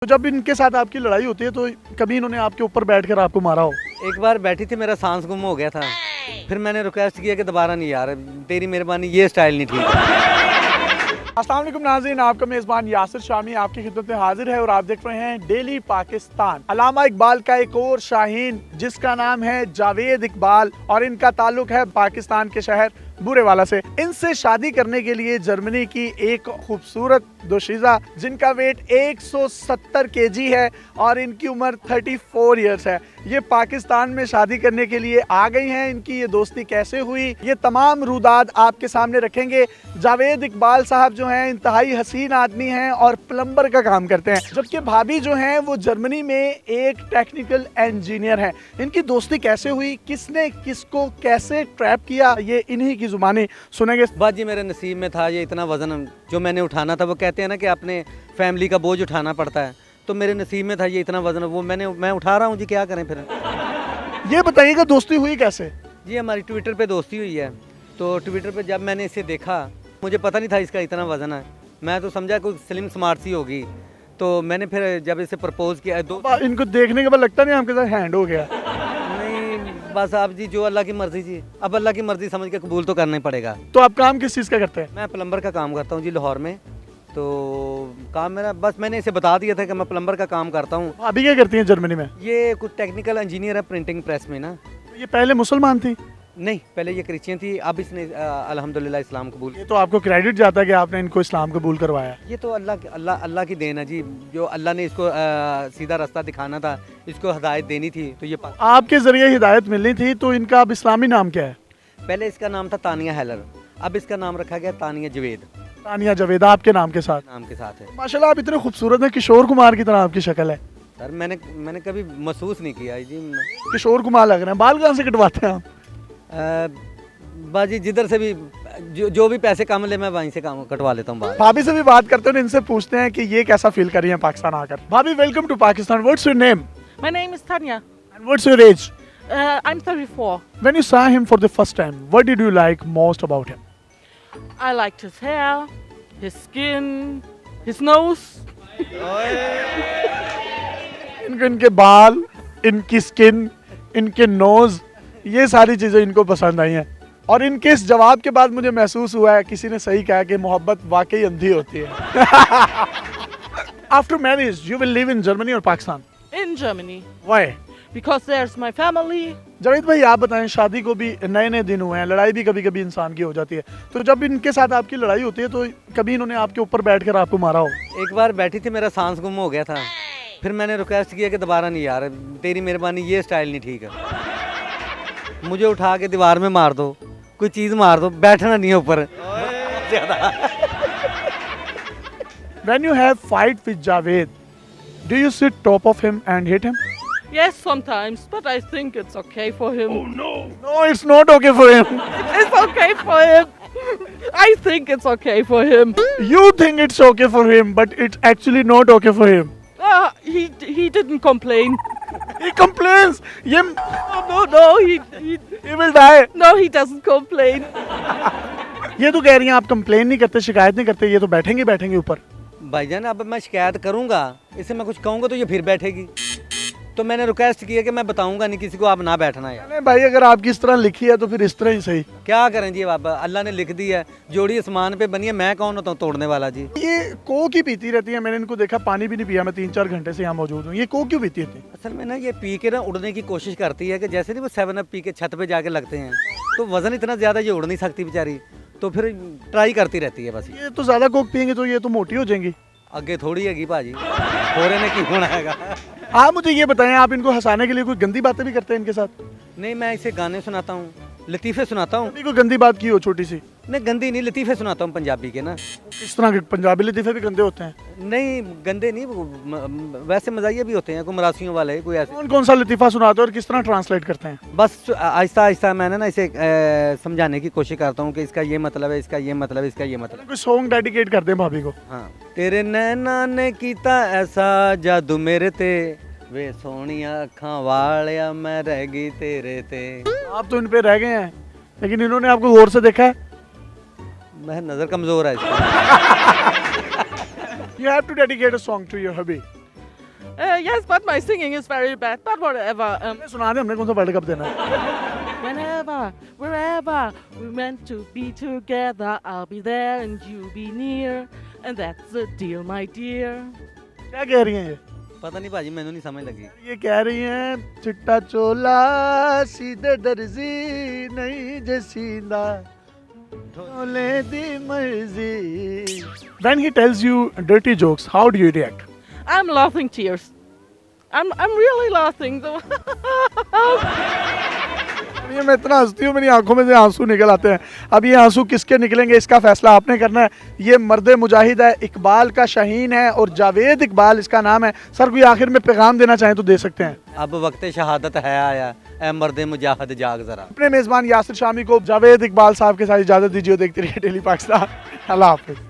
तो जब इनके साथ आपकी लड़ाई होती है तो कभी इन्होंने आपके ऊपर बैठकर आपको मारा हो? एक बार बैठी थी, मेरा सांस गुम हो गया था, फिर मैंने रिक्वेस्ट किया कि दोबारा नहीं यार, तेरी मेहरबानी, ये स्टाइल नहीं ठीक है। अस्सलाम वालेकुम नाज़रीन, आपका मेज़बान यासिर शामी आपकी खिदमत में हाजिर है और आप देख रहे हैं डेली पाकिस्तान। अल्लामा इकबाल का एक और शाहीन जिसका नाम है जावेद इकबाल और इनका ताल्लुक है पाकिस्तान के शहर बुरेवाला से। इनसे शादी करने के लिए जर्मनी की एक खूबसूरत दोशीज़ा जिनका वेट 170 केजी है और इनकी उम्र 34 इयर्स है, ये पाकिस्तान में शादी करने के लिए आ गई हैं। इनकी ये दोस्ती कैसे हुई, ये तमाम रूदात आपके सामने रखेंगे। जावेद इकबाल साहब जो हैं इंतहाई हसीन आदमी हैं और प्लम्बर का काम करते हैं, जबकि भाभी जो हैं वो जर्मनी में एक टेक्निकल इंजीनियर हैं। इनकी दोस्ती कैसे हुई, किसने किसको कैसे ट्रैप किया, ये इन्हीं की जुबानी सुनेंगे। बात जी मेरे नसीब में था ये इतना वज़न जो मैंने उठाना था। वो कहते हैं ना कि अपने फैमिली का बोझ उठाना पड़ता है, तो मेरे नसीब में था ये इतना वज़न, वो मैं उठा रहा हूँ जी, क्या करें फिर। ये बताइएगा दोस्ती हुई कैसे? जी हमारी ट्विटर पे दोस्ती हुई है, तो ट्विटर पे जब मैंने इसे देखा, मुझे पता नहीं था इसका इतना वज़न है, मैं तो समझा कोई स्लिम स्मार्ट सी होगी, तो मैंने फिर जब इसे प्रपोज किया इनको देखने के बाद लगता नहीं आपके साथ हैंड हो गया? नहीं, बस आप जी जो अल्लाह की मर्ज़ी जी, अब अल्लाह की मर्ज़ी समझ के कबूल तो करना ही पड़ेगा। तो आप काम किस चीज़ का करते हैं? मैं प्लम्बर का काम करता हूँ जी लाहौर में, तो काम मेरा, बस मैंने इसे बता दिया था कि मैं प्लम्बर का काम करता हूँ। अभी क्या करती हैं जर्मनी में? ये कुछ टेक्निकल इंजीनियर है प्रिंटिंग प्रेस में ना। ये पहले मुसलमान थी? नहीं, पहले ये क्रिश्चियन थी, अब इसने अल्हम्दुलिल्लाह इस्लाम कबूल। ये तो आपको क्रेडिट जाता है कि आपने इनको इस्लाम कबूल करवाया। ये तो अल्लाह की देन है जी, जो अल्लाह ने इसको सीधा रास्ता दिखाना था, इसको हिदायत देनी थी, तो ये आपके जरिए हिदायत मिलनी थी, तो इनका अब इस्लामी नाम क्या है? पहले इसका नाम था तानिया हैलर, अब इसका नाम रखा गया तानिया जवेद तानिया जवेद आपके नाम के साथ? नाम के साथ है। माशाल्लाह आप इतने खूबसूरत हैं, किशोर कुमार की तरह आपकी शक्ल है। सर मैंने कभी महसूस नहीं किया जी। किशोर कुमार लग रहे हैं। बाल कहाँ से कटवाते हैं आप? बाजी जिधर से भी जो भी पैसे कम ले मैं वहीं से काम कटवा लेता हूँ बाल। भाभी से भी बात करते हैं, इनसे पूछते हैं कि ये कैसा फील कर रही हैं पाकिस्तान आकर। Bhabhi welcome to Pakistan, what's your name? My name is Tanya. And what's your age? I'm 34. When you saw him for the first time, what did you like most about him? I liked his hair, his skin, his nose. इनके बाल, इनकी skin, इनके knows, ये सारी चीज़ें इनको पसंद आई हैं। और इनके इस जवाब के बाद मुझे महसूस हुआ है किसी ने सही कहा कि मोहब्बत वाकई अंधी होती है। After marriage you will live in Germany और Pakistan? In Germany. Why? Because there's my family. Javed भाई आप बताएं, शादी को भी नए नए दिन हुए हैं, लड़ाई भी कभी कभी इंसान की हो जाती है, तो जब इनके साथ आपकी लड़ाई होती है तो कभी इन्होंने आपके ऊपर बैठकर आपको मारा हो? एक बार बैठी थी, मेरा सांस गुम हो गया था, फिर मैंने रिक्वेस्ट किया कि दोबारा नहीं यार, तेरी मेहरबानी, ये स्टाइल नहीं ठीक है, मुझे उठा के दीवार में मार दो, कोई चीज़ मार दो, बैठना नहीं है ऊपर ज़्यादा। When you have fight with Javed, do you sit top of him and hit him? Yes, sometimes, but I think it's okay for him. No, it's not okay for him. It's okay for him. I think it's okay for him. You think it's okay for him, but it's actually not okay for him. He didn't complain. He complains. No, He will die. no, he doesn't complain. ये तो कह रही हैं आप complain नहीं करते, शिकायत नहीं करते, ये तो बैठेंगे ऊपर। भाईजान अब मैं शिकायत करूंगा, इसे मैं कुछ कहूंगा तो ये फिर बैठेगी, तो मैंने रिक्वेस्ट किया कि मैं बताऊंगा नहीं किसी को, आप ना बैठना यार। नहीं भाई, अगर आपकी इस तरह लिखी है तो फिर इस तरह ही सही। क्या करें जी, बाबा अल्लाह ने लिख दी है, जोड़ी आसमान पे बनी है, मैं कौन होता हूँ तोड़ने वाला जी। ये कोक ही पीती रहती है, मैंने इनको देखा, पानी भी नहीं पिया, मैं 3-4 घंटे से यहाँ मौजूद हूँ। ये कोक क्यों पीती है? असल में ना ये पी के ना उड़ने की कोशिश करती है, कि जैसे नहीं वो 7 अप पी के छत पे जाके लगते हैं, तो वजन इतना ज़्यादा ये उड़ नहीं सकती बेचारी, तो फिर ट्राई करती रहती है बस। ये तो ज़्यादा कोक पियेंगे तो ये तो मोटी हो जाएंगी। आगे थोड़ी हैगी भाजी, थोड़े ने क्यों होना हैगा। आप मुझे ये बताएं, आप इनको हंसाने के लिए कोई गंदी बातें भी करते हैं इनके साथ? नहीं, मैं इसे गाने सुनाता हूँ, लतीफ़े सुनाता हूँ। कभी कोई गंदी बात की हो छोटी सी? नहीं गंदी नहीं, लतीफ़े सुनाता हूँ पंजाबी के ना। इस तरह के पंजाबी लतीफ़े भी गंदे होते हैं? नहीं गंदे नहीं, वैसे मज़ाहिया भी होते हैं, कोई मरासियों वाले, कोई ऐसे। कौन कौन सा लतीफ़ा सुनाते हैं और किस तरह ट्रांसलेट करते हैं? बस आहिस्ता आहिस्ता मैंने ना इसे समझाने की कोशिश करता हूँ कि इसका ये मतलब है, इसका ये मतलब है, इसका ये मतलब। कोई सॉन्ग डेडिकेट कर दें भाभी को। हाँ। तेरे नैना ने कीता ऐसा जादू मेरे ते, वे सोनिया अखां वालिया मैं रह गई तेरे ते। आप तो इन पे रह गए हैं, लेकिन इन्होंने आपको गौर से देखा है? मैं नज़र कमज़ोर है इसकी। You have to dedicate a song to your hubby. Yes, but my singing is very bad. But whatever. सुना दे, हमने कौन सा वर्ल्ड कप देना है? Whenever, wherever we meant to be together, I'll be there and you be near, and that's the deal, my dear. क्या कह रही हैं ये? पता नहीं भाजी, मैंने नहीं समझ लगी। ये कह रही हैं चिट्टा चोला सीधे दर्जी नहीं जसींदा चोले दी मर्जी। When he tells you dirty jokes, how do you react? I'm laughing tears. I'm really laughing. ये मैं इतना हंसती हूँ, मेरी आंखों में से आंसू निकल आते हैं। अब ये आंसू किसके निकलेंगे इसका फैसला आपने करना है। ये मर्द मुजाहिद है, इकबाल का शाहीन है और जावेद इकबाल इसका नाम है। सर कोई आखिर में पैगाम देना चाहें तो दे सकते हैं। अब वक्त शहादत है आया, ए मर्द मुजाहिद जाग जरा। अपने मेज़बान यासिर शामी को जावेद इकबाल साहब के साथ इजाज़त दीजिए। देखते रहिए डेली पाकिस्तान। अल्लाह हाफिज़।